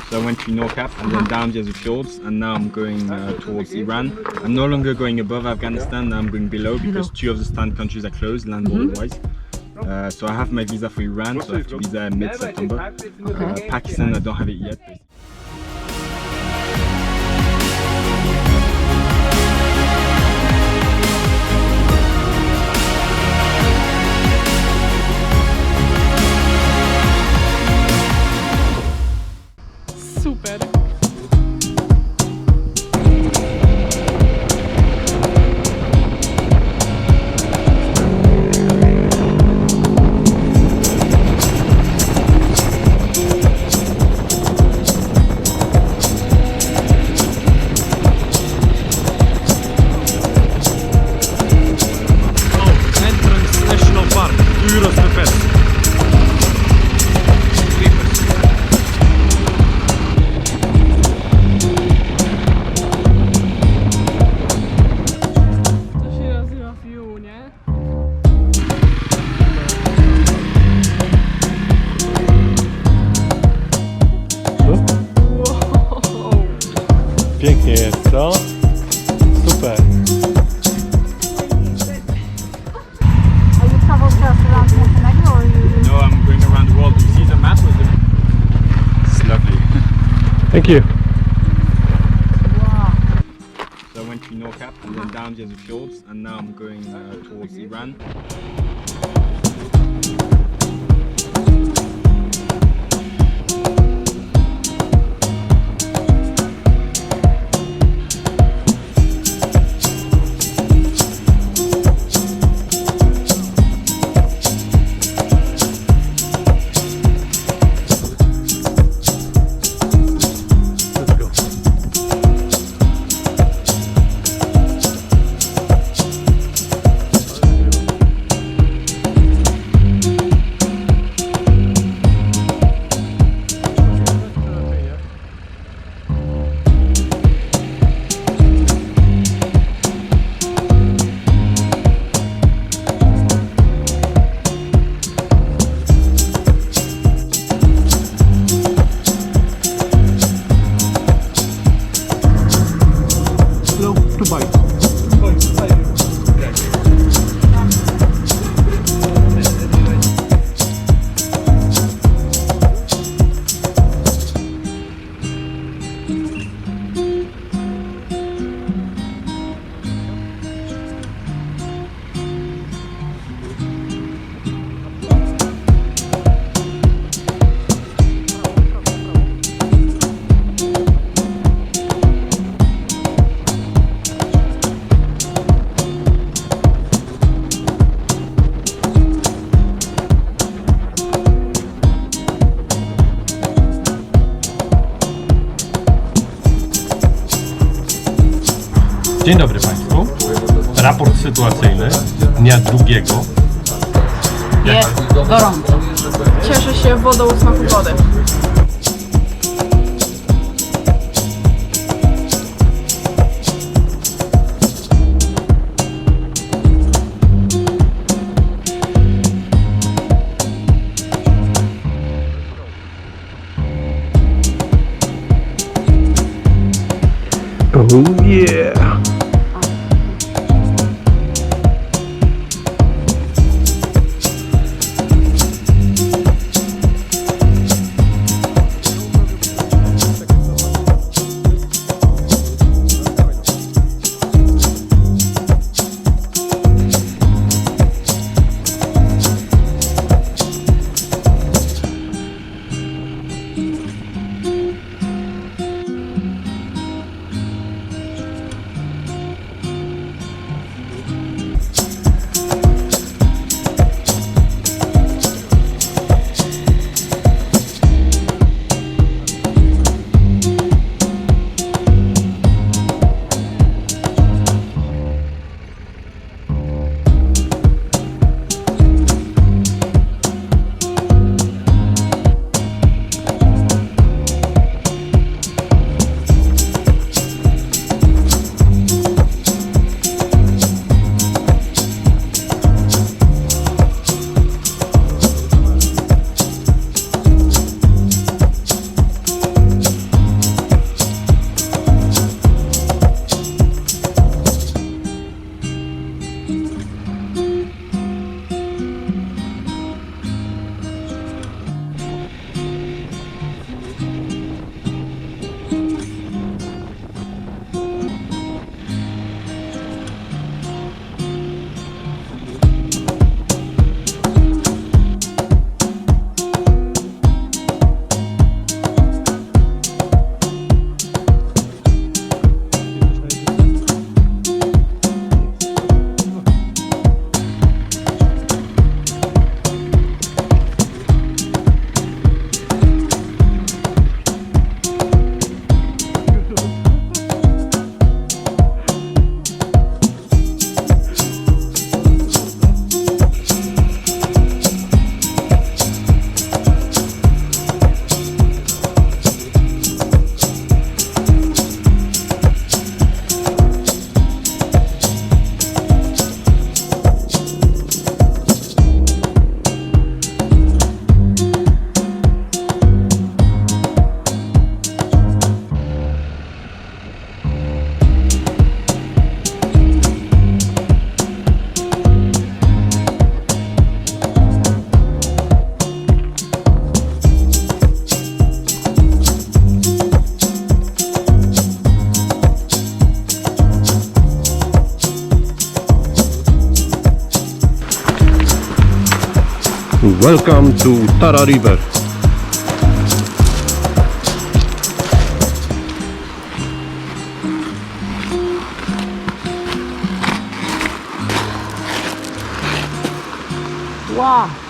So I went to Norcap and then down the fjords, and now I'm going towards Iran. I'm no longer going above Afghanistan, now I'm going below because two of the stand countries are closed land border-wise. So I have my visa for Iran, so I have to be there mid-September. Pakistan, I don't have it yet. Super! Pięknie jest, co? Super! Are you travel just around Montenegro or you? No, I'm going around the world. Do you see the map? It's lovely. Thank you! Wow. So I went to Norcap and then down the fjords, and now I'm going towards Iran. Dzień dobry Państwu. Raport sytuacyjny dnia drugiego. Jest gorąco. Cieszę się wodą o smaku wody. Oh yeah! Welcome to Tara River. Wow.